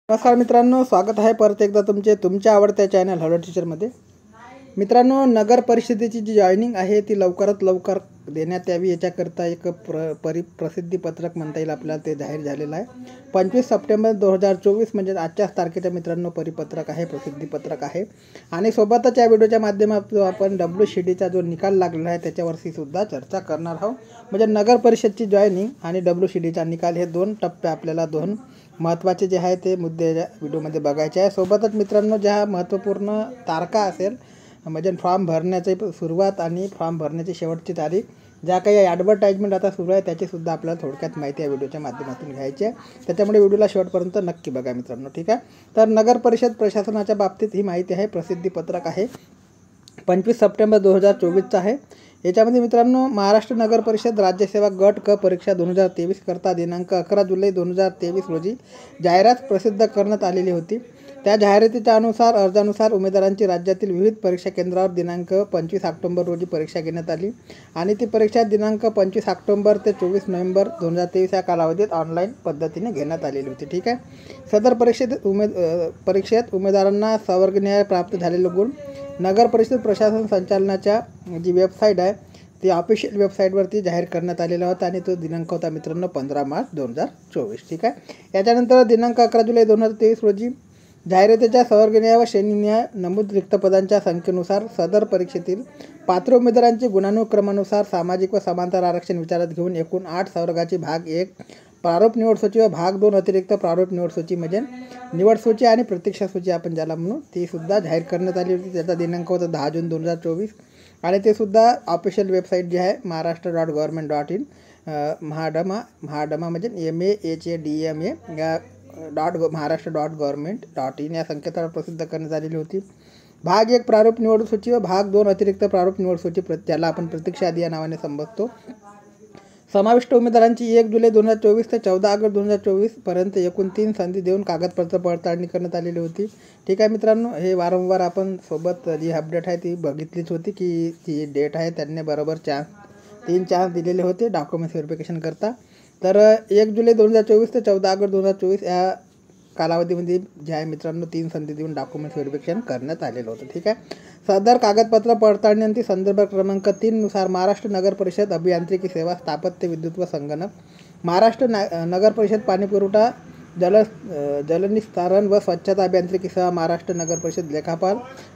नमस्कार मित्रांनो, स्वागत आहे परत एकदा तुमच्या आवडत्या चॅनल हॅलो टीचरमध्ये। मित्रांनो, नगर परिषदेची जी जॉईनिंग आहे ती लवकरात लवकर देण्यात यावी याच्याकरता एक प्रसिद्धी पत्रक म्हणता येईल आपल्याला ते जाहीर झालेलं आहे। 25 सप्टेंबर 2024 म्हणजे आजच्याच तारखेचं मित्रांनो परिपत्रक आहे, प्रसिद्धी पत्रक आहे। आणि सोबतच या व्हिडिओच्या माध्यमातून आपण WCDचा जो निकाल लागलेला आहे त्याच्यावरती सुद्धा चर्चा करणार आहोत। म्हणजे नगर परिषदची जॉईनिंग आणि WCDचा निकाल हे दोन टप्पे आपल्याला दोन महत्त्वाचे जे आहे ते मुद्दे या व्हिडिओमध्ये बघायचे आहे। सोबतच मित्रांनो, ज्या महत्त्वपूर्ण तारखा असेल म्हणजे फॉर्म भरण्याची सुरुवात आणि फॉर्म भरण्याची शेवटची तारीख, ज्या काही ॲडव्हर्टाइजमेंट आता सुरू आहे त्याचीसुद्धा आपल्याला थोडक्यात माहिती या व्हिडिओच्या माध्यमातून घ्यायची आहे। त्याच्यामुळे व्हिडिओला शेवटपर्यंत नक्की बघा मित्रांनो, ठीक आहे। तर नगर परिषद प्रशासनाच्या बाबतीत ही माहिती आहे, प्रसिद्धी पत्रक आहे, 25 सप्टेंबर 2024चा आहे। याच्यामध्ये मित्रांनो, महाराष्ट्र नगर परिषद राज्यसेवा गट क परीक्षा 2023 करता दिनांक 11 जुलै 2023 रोजी जाहिरात प्रसिद्ध करण्यात आलेली होती। त्या जाहिरातीच्या अर्जानुसार उमेदवारांची राज्यातील विविध परीक्षा केंद्रावर दिनांक 25 ऑक्टोबर रोजी परीक्षा घेण्यात आली आणि ती परीक्षा दिनांक 25 ऑक्टोबर ते 24 नोव्हेंबर 2023 या कालावधीत ऑनलाईन पद्धतीने घेण्यात आलेली होती, ठीक आहे। सदर परीक्षेत उमेदवारांना संवर्गीय प्राप्त झालेले गुण नगर परिषद प्रशासन संचालनाच्या जी वेबसाईट आहे ती ऑफिशियल वेबसाईटवरती जाहीर करण्यात आलेला होता आणि तो दिनांक होता मित्रांनो 15 मार्च 2024, ठीक आहे। याच्यानंतर दिनांक 11 जुलै 2023 रोजी जाहिरातीच्या संवर्गीय व श्रेणीन्याय नमूद रिक्त पदांच्या संख्येनुसार सदर परीक्षेतील पात्र उमेदवारांची गुणानुक्रमानुसार सामाजिक व समांतर आरक्षण विचारात घेऊन एकूण 8 संवर्गाची भाग 1 प्रारूप निवड सूची व भाग 2 अतिरिक्त प्रारूप निवड सूची म्हणजे निवड सूची आणि प्रतीक्षा सूची आपण ज्याला म्हणू ती सुद्धा जाहीर करण्यात आली होती। त्याचा दिनांक होता 10 जून 2024 आणि ते सुद्धा ऑफिशियल वेबसाईट जी आहे महाराष्ट्र.gov.in महाडमा म्हणजे MAHADMA या महाराष्ट्र.gov.in या संकेतस्थळावर प्रसिद्ध करण्यात आलेली होती। भाग 1 प्रारूप निवड सूची व भाग 2 अतिरिक्त प्रारूप निवड सूची ज्याला आपण प्रतीक्षा यादी या नावाने संबोधतो। समाविष्ट उमेदवारांची 1 जुलै 2024 ते 14 ऑगस्ट 2024 पर्यंत एकूण 3 संधी देऊन कागदपत्र पडताळणी करण्यात आलेली होती, ठीक आहे मित्रांनो। हे वारंवार आपण सोबत जी अपडेट आहे ती बघितलीच होती की जी डेट आहे त्यांनी बरोबर 3 चान्स दिलेले होते डॉक्युमेंट्स व्हेरिफिकेशन करता। तर 1 जुलै 2024 ते 14 ऑगस्ट 2024 या कालावधीमध्ये जे आहे मित्रांनो 3 संधी देऊन डॉक्युमेंट्स व्हेरिफिकेशन करण्यात आलेलं होतं, ठीक आहे। सदर कागदपत्र पडताळणी संदर्भ क्रमांक 3 नुसार महाराष्ट्र नगर परिषद अभियांत्रिकी सेवा स्थापत्य विद्युत व संगणक, महाराष्ट्र नगर परिषद पाणीपुरवठा जलनिस्तारण व स्वच्छता अभियांत्रिकी सेवा, महाराष्ट्र नगर परिषद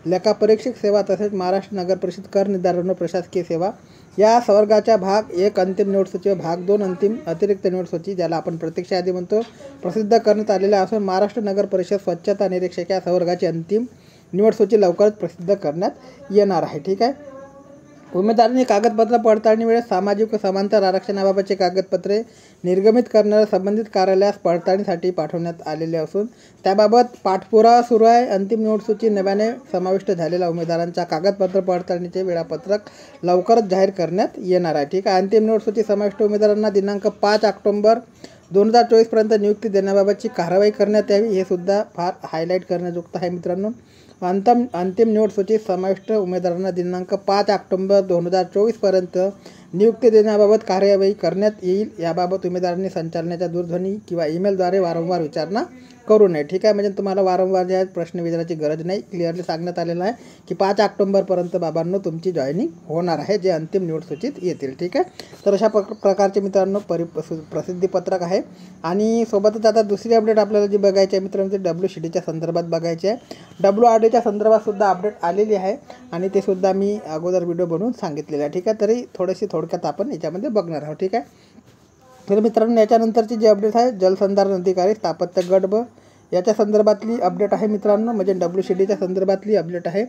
लेखापरीक्षक सेवा तसेच महाराष्ट्र नगर परिषद कर निर्धारण व प्रशासकीय सेवा या संवर्गाच्या भाग 1 अंतिम निवड सूची व भाग 2 अंतिम अतिरिक्त निवड सूची ज्याला आपण प्रतीक्षा यादी म्हणतो प्रसिद्ध करण्यात आलेल्या असून महाराष्ट्र नगर परिषद स्वच्छता निरीक्षक या संवर्गाची अंतिम निवड सूची लवकरच प्रसिद्ध करण्यात येणार आहे, ठीक आहे। उमेदवारांनी कागदपत्र पडताळणी वेळेस सामाजिक व समांतर आरक्षणाबाबतचे कागदपत्रे निर्गमित करणाऱ्या संबंधित कार्यालयास पडताळणीसाठी पाठवण्यात आलेले असून त्याबाबत पाठपुरावा सुरू आहे। अंतिम निवड सूची नव्याने समाविष्ट झालेल्या उमेदवारांच्या कागदपत्र पडताळणीचे वेळापत्रक लवकरच जाहीर करण्यात येणार आहे, ठीक आहे। अंतिम निवड सूची समाविष्ट उमेदवारांना दिनांक 5 ऑक्टोबर 2024 पर्यंत नियुक्ती देण्याबाबतची कारवाई करण्यात यावी, हे सुद्धा फार हायलाईट करण्यायुक्त आहे मित्रांनो। अंतिम निवड सूचीत समाविष्ट उमेदवारांना दिनांक 5 ऑक्टोबर 2024 पर्यंत नियुक्ती देण्याबाबत कार्यवाही करण्यात येईल। याबाबत उमेदवारांनी संचालनाच्या दूरध्वनी किंवा ईमेलद्वारे वारंवार विचारणा करू नये, ठीक आहे। म्हणजे तुम्हाला वारंवार जे आहे प्रश्न विचारायची गरज नाही, क्लिअरली सांगण्यात आलेलं आहे की 5 ऑक्टोबरपर्यंत बाबांनो तुमची जॉईनिंग होणार आहे जे अंतिम निवड सूचीत येतील, ठीक आहे। तर अशा प्रकारचे मित्रांनो प्रसिद्धी पत्रक आहे आणि सोबतच आता दुसरी अपडेट आपल्याला जी बघायची आहे मित्रांनो ते WCDच्या संदर्भात बघायची आहे। WRDच्या संदर्भात सुद्धा अपडेट आलेली आहे आणि ते सुद्धा मी अगोदर व्हिडिओ बनवून सांगितलेलं आहे, ठीक आहे। तरी थोडक्यात आपण याच्यामध्ये बघणार आहोत, ठीक आहे। तर मित्रांनो, याच्यानंतरची जी अपडेट आहे जलसंधारण अधिकारी स्थापत्य गट ब याच्या संदर्भातली अपडेट आहे मित्रांनो, म्हणजे WCDच्या संदर्भातली अपडेट आहे।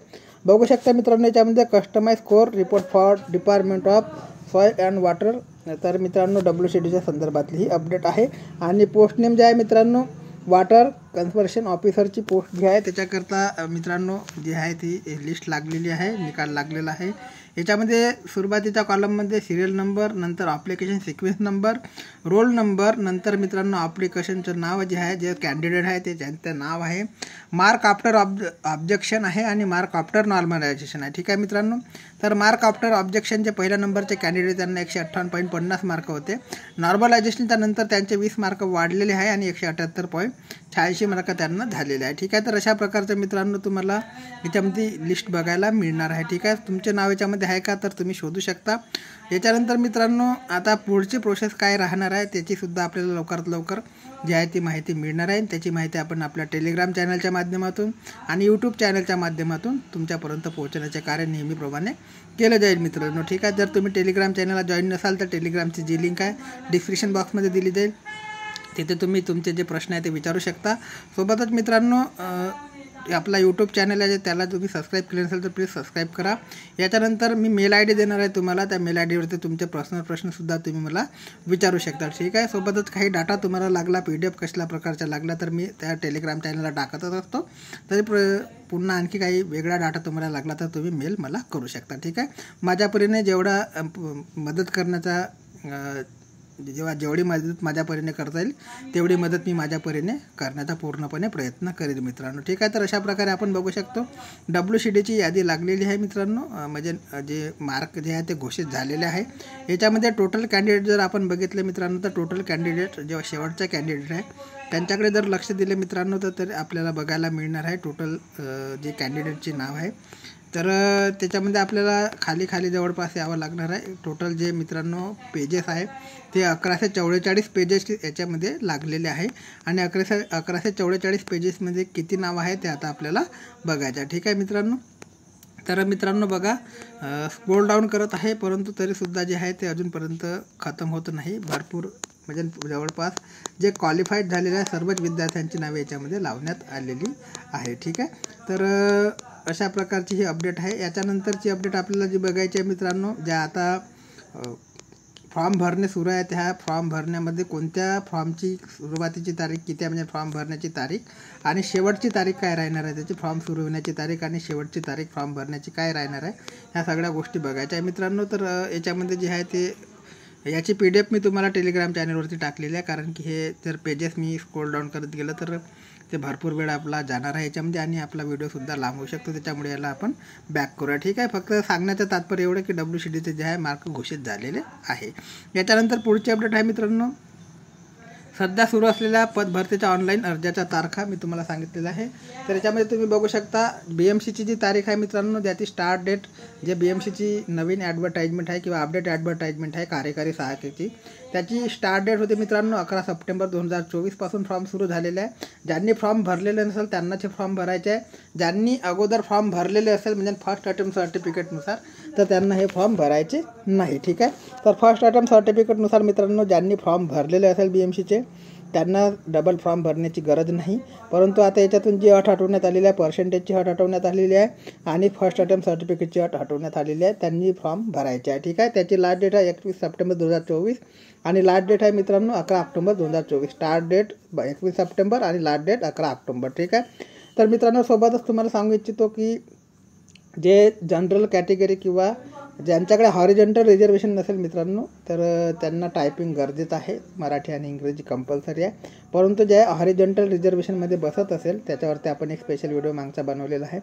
बघू शकता मित्रांनो याच्यामध्ये customize core report for department of soil and water, तर मित्रांनो WCDच्या संदर्भातली ही अपडेट आहे। आणि पोस्ट नेम जे आहे मित्रांनो वॉटर कन्झर्वेशन ऑफिसरची पोस्ट जी आहे त्याच्याकरता मित्रांनो जी आहे ती लिस्ट लागलेली आहे, निकाल लागलेला आहे। याच्यामध्ये सुरुवातीच्या कॉलममध्ये सिरियल नंबर, नंतर application sequence number, roll number, नंतर मित्रांनो ॲप्लिकेशनचं नाव जे आहे जे कॅन्डिडेट आहे ते त्यांचं नाव आहे, मार्क आफ्टर ऑब्जेक्शन आहे आणि मार्क आफ्टर नॉर्मलायझेशन आहे, ठीक आहे मित्रांनो। तर मार्क आफ्टर ऑब्जेक्शनचे पहिल्या नंबरचे कॅन्डिडेट त्यांना 158.50 मार्क होते, नॉर्मलायझेशनच्या नंतर त्यांचे 20 मार्क वाढलेले आहे आणि 178.86 80 मार्क त्यांना झालेले आहे. ठीक आहे, तर अशा प्रकारचं मित्रांनो तुम्हाला याच्यामध्ये लिस्ट बघायला मिळणार आहे. ठीक आहे, तुमचे नाव याच्यामध्ये आहे का तर तुम्ही शोधू शकता. याच्यानंतर मित्रांनो आता पुढची प्रोसेस काय राहणार आहे त्याचीसुद्धा आपल्याला लवकरात लवकर जी आहे ती माहिती मिळणार आहे. त्याची माहिती आपण आपल्या टेलिग्राम चॅनलच्या माध्यमातून आणि यूट्यूब चॅनलच्या माध्यमातून तुमच्यापर्यंत पोहोचण्याचे कार्य नेहमीप्रमाणे केलं जाईल मित्रांनो. ठीक आहे, जर तुम्ही टेलिग्राम चॅनलला जॉईन नसाल तर टेलिग्रामची जी लिंक आहे डिस्क्रिप्शन बॉक्समध्ये दिली जाईल. तिथे तुम्ही तुमचे जे प्रश्न आहे ते विचारू शकता. सोबतच मित्रांनो आपला यूट्यूब चॅनल आहे त्याला तुम्ही सबस्क्राईब केलं नसेल तर प्लीज सबस्क्राईब करा. याच्यानंतर मी मेल आय डी देणार आहे तुम्हाला. त्या मेल आय डीवरती तुमचे पर्सनल प्रश्नसुद्धा तुम्ही मला विचारू शकता. ठीक आहे, सोबतच काही डाटा तुम्हाला लागला PDF कसल्या प्रकारचा लागला तर मी त्या टेलिग्राम चॅनलला टाकतच असतो. तरी पुन्हा आणखी काही वेगळा डाटा तुम्हाला लागला तर तुम्ही मेल मला करू शकता. ठीक आहे, माझ्यापरीने जेवढा मदत करण्याचा जेवढी मदत माझ्या परीने करता येईल तेवढी मदत मी माझ्या परीने करण्याचा पूर्णपणे प्रयत्न करेल मित्रांनो. ठीक आहे, तर अशा प्रकारे आपण बघू शकतो WCDची यादी लागलेली आहे मित्रांनो. म्हणजे जे मार्क जे आहे ते घोषित झालेले आहे. याच्यामध्ये टोटल कॅन्डिडेट जर आपण बघितले मित्रांनो तर टोटल कॅन्डिडेट जेव्हा शेवटचा कॅन्डिडेट आहे त्यांच्याकडे जर लक्ष दिले मित्रांनो तर आपल्याला बघायला मिळणार आहे टोटल जे कॅन्डिडेटचे नाव आहे. तर त्याच्यामध्ये आपल्याला खाली जवळपास यावं लागणार आहे. टोटल जे मित्रांनो पेजेस आहे ते 1144 पेजेस याच्यामध्ये लागलेले आहे. आणि 1144 पेजेसमध्ये किती नाव आहे ते आता आपल्याला बघायचं आहे. ठीक आहे मित्रांनो, तर मित्रांनो बघा स्क्रोल डाऊन करत आहे परंतु तरीसुद्धा जे आहे ते अजूनपर्यंत खतम होत नाही. भरपूर म्हणजे जवळपास जे क्वालिफाईड झालेले आहे सर्वच विद्यार्थ्यांची नावे याच्यामध्ये लावण्यात आलेली आहे. ठीक आहे, तर अशा प्रकारची ही अपडेट आहे. याच्यानंतरची अपडेट आपल्याला जी बघायची आहे मित्रांनो, ज्या आता फॉर्म भरणे सुरू आहे त्या फॉर्म भरण्यामध्ये कोणत्या फॉर्मची सुरुवातीची तारीख किती आहे, म्हणजे फॉर्म भरण्याची तारीख आणि शेवटची तारीख काय राहणार आहे, त्याची फॉर्म सुरू होण्याची तारीख आणि शेवटची तारीख फॉर्म भरण्याची काय राहणार आहे, ह्या सगळ्या गोष्टी बघायच्या आहे मित्रांनो. तर याच्यामध्ये जे आहे ते याची PDF मी तुम्हाला टेलिग्राम चॅनलवरती टाकलेली आहे. कारण की हे जर पेजेस मी स्क्रोल डाऊन करत गेलं तर ते भरपूर वेळ आपला जाणार आहे याच्यामध्ये आणि आपला व्हिडिओसुद्धा लांब होऊ शकतो. त्याच्यामुळे याला आपण बॅक करूया. ठीक आहे, फक्त सांगण्याचं तात्पर्य एवढं की WCDचे जे आहे मार्क घोषित झालेले आहे. याच्यानंतर पुढची अपडेट आहे मित्रांनो, सध्या सुरू असलेल्या पदभरतीच्या ऑनलाईन अर्जाच्या तारखा मी तुम्हाला सांगितलेलं आहे. तर याच्यामध्ये तुम्ही बघू शकता BMCची जी तारीख आहे मित्रांनो ज्याची स्टार्ट डेट जे BMCची नवीन ॲडव्हर्टाइजमेंट आहे किंवा अपडेट ॲडव्हर्टाइजमेंट आहे कार्यकारी सहाय्यकाची त्याची स्टार्ट डेट होते मित्रांनो 11 सप्टेंबर 2024 पासून फॉर्म सुरू झालेले आहे. ज्यांनी फॉर्म भरलेले नसेल त्यांनाचे फॉर्म भरायचे आहे. ज्यांनी अगोदर फॉर्म भरलेले असेल म्हणजे फर्स्ट अटेम्प्ट सर्टिफिकेटनुसार तर त्यांना हे फॉर्म भरायचे नाही. ठीक आहे, तर फर्स्ट अटेम्प्ट सर्टिफिकेटनुसार मित्रांनो ज्यांनी फॉर्म भरलेले असेल BMCचे त्यांना डबल फॉर्म भरण्याची गरज नाही. परंतु आता याच्यातून जी अट हटवण्यात आलेली आहे पर्सेंटेजची अट हटवण्यात आलेली आहे आणि फर्स्ट अटेम्प्ट सर्टिफिकेटची अट हटवण्यात आलेली आहे. त्यांनी फॉर्म भरायचे आहे. ठीक आहे, त्याची लास्ट डेट आहे 21 सप्टेंबर 2024 आणि लास्ट डेट आहे मित्रांनो 11 ऑक्टोबर 2024. स्टार्ट डेट 21 सप्टेंबर आणि लास्ट डेट 11 ऑक्टोबर. ठीक आहे, तर मित्रांनो सोबतच तुम्हाला सांगू इच्छितो की जे जनरल कॅटेगरी किंवा ज्यांच्याकडे हॉरिझॉन्टल रिझर्वेशन नसेल मित्रांनो तर त्यांना टायपिंग गरजेचं आहे. मराठी आणि इंग्रजी कंपल्सरी आहे. परंतु जे हॉरिझॉन्टल रिझर्वेशनमध्ये बसत असेल त्याच्यावरती आपण एक स्पेशल व्हिडिओ मागचा बनवलेला आहे.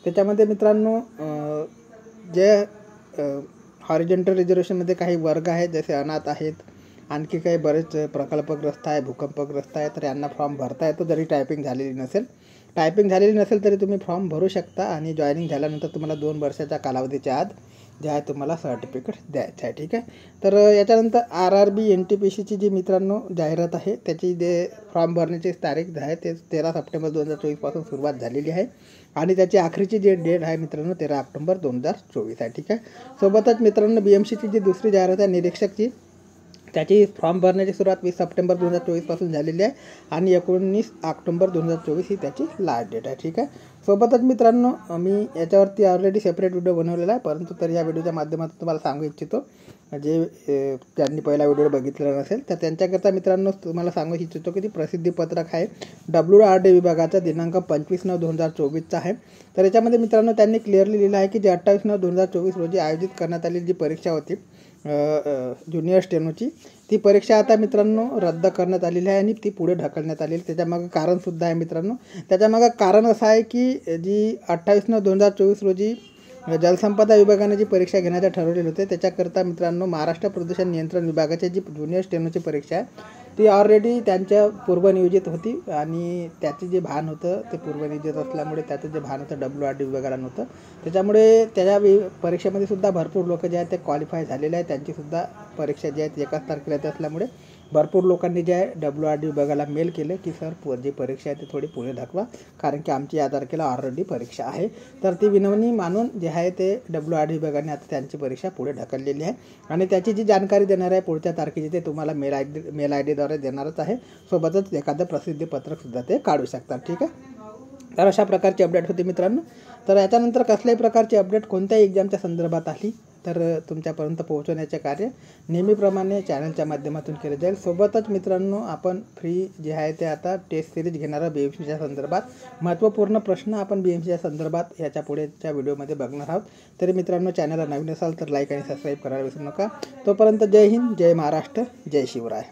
त्याच्यामध्ये मित्रांनो जे हॉरिझॉन्टल रिझर्वेशनमध्ये काही वर्ग आहेत जसे अनाथ आहेत, आणखी काही बरेच प्रकल्पग्रस्त आहे, भूकंपग्रस्त आहे, तर यांना फॉर्म भरता येतो जरी टायपिंग झालेली नसेल. टायपिंग झालेली नसेल तरी तुम्ही फॉर्म भरू शकता आणि जॉईनिंग झाल्यानंतर तुम्हाला 2 वर्षाच्या कालावधीच्या आत जे आहे तुम्हाला सर्टिफिकेट द्यायचं आहे. ठीक आहे, तर याच्यानंतर RRB NTPCची जी मित्रांनो जाहिरात आहे त्याची जे फॉर्म भरण्याची तारीख जी आहे ते 13 सप्टेंबर 2024 पासून सुरुवात झालेली आहे आणि त्याची आखरीची जी डेट आहे मित्रांनो 13 ऑक्टोबर 2024 आहे. ठीक आहे, सोबतच मित्रांनो BMCची जी दुसरी जाहिरात आहे निरीक्षकची त्याची फॉर्म भरण्याची सुरुवात 20 सप्टेंबर 2024 पासून झालेली आहे आणि 19 ऑक्टोबर 2024 ही त्याची लास्ट डेट आहे. ठीक आहे, सोबतच मित्रांनो मी याच्यावरती ऑलरेडी सेपरेट व्हिडिओ बनवलेला आहे परंतु तर या व्हिडिओच्या माध्यमातून तुम्हाला सांगू इच्छितो जे ज्यांनी पहिला व्हिडिओ बघितलेला नसेल तर त्यांच्याकरता मित्रांनो तुम्हाला सांगू इच्छितो की ती प्रसिद्धीपत्रक आहे WRD विभागाचा दिनांक 25/9/2024 आहे. तर याच्यामध्ये मित्रांनो त्यांनी क्लिअरली लिहिलं आहे की जे 28/9/2024 रोजी आयोजित करण्यात आलेली जी परीक्षा होती ज्युनियर स्टेनोची ती परीक्षा आता मित्रांनो रद्द करण्यात आलेली आहे आणि ती पुढे ढकलण्यात आलेली. त्याच्यामागं कारणसुद्धा आहे मित्रांनो. त्याच्यामागं कारण असं आहे की जी 28/9/2024 रोजी जलसंपदा विभागाने जी परीक्षा घेण्याचे ठरवलेले होते त्याच्याकरता मित्रांनो महाराष्ट्र प्रदूषण नियंत्रण विभागाची जी ज्युनियर स्टेनोची परीक्षा आहे ती ऑलरेडी त्यांच्या पूर्वनियोजित होती आणि त्याचे जे भान होतं ते पूर्वनियोजित असल्यामुळे त्याचं जे भान होतं WRD विभागाला नव्हतं. त्याच्यामुळे त्या परीक्षेमध्ये सुद्धा भरपूर लोक जे आहेत ते क्वालिफाय झालेले आहेत. त्यांचीसुद्धा परीक्षा जी आहेत एकाच तारखेला येत असल्यामुळे भरपूर लोकांनी जे आहे WRD विभागाला मेल केलं की सर जी परीक्षा आहे ती थोडी पुढे ढकला, कारण की आमची या तारखेला ऑलरेडी परीक्षा आहे. तर ती विनवणी मानून जे आहे ते WRD विभागाने आता त्यांची परीक्षा पुढे ढकललेली आहे आणि त्याची जी जानकारी देणार आहे पुढच्या तारखेची ते तुम्हाला मेल आय डीद्वारे देणारच आहे. सोबतच एखादं प्रसिद्धीपत्रकसुद्धा ते काढू शकतात. ठीक आहे. तर अशा प्रकारची अपडेट होती मित्रांनो. तर याच्यानंतर कसल्याही प्रकारची अपडेट कोणत्याही एक्झामच्या संदर्भात आली तर तुमच्यापर्यंत पोहोचवण्याचे कार्य नेहमीप्रमाणे चॅनलच्या माध्यमातून केले जाईल. सोबतच मित्रांनो आपण फ्री जे आहे ते आता टेस्ट सिरीज घेणारा BMCच्या संदर्भात महत्त्वपूर्ण प्रश्न आपण BMCच्या संदर्भात याच्या पुढेच्या व्हिडिओमध्ये बघणार आहोत. तरी मित्रांनो चॅनलला नवीन असाल तर लाईक आणि सबस्क्राईब करायला विसरू नका. तोपर्यंत जय हिंद, जय महाराष्ट्र, जय शिवराय.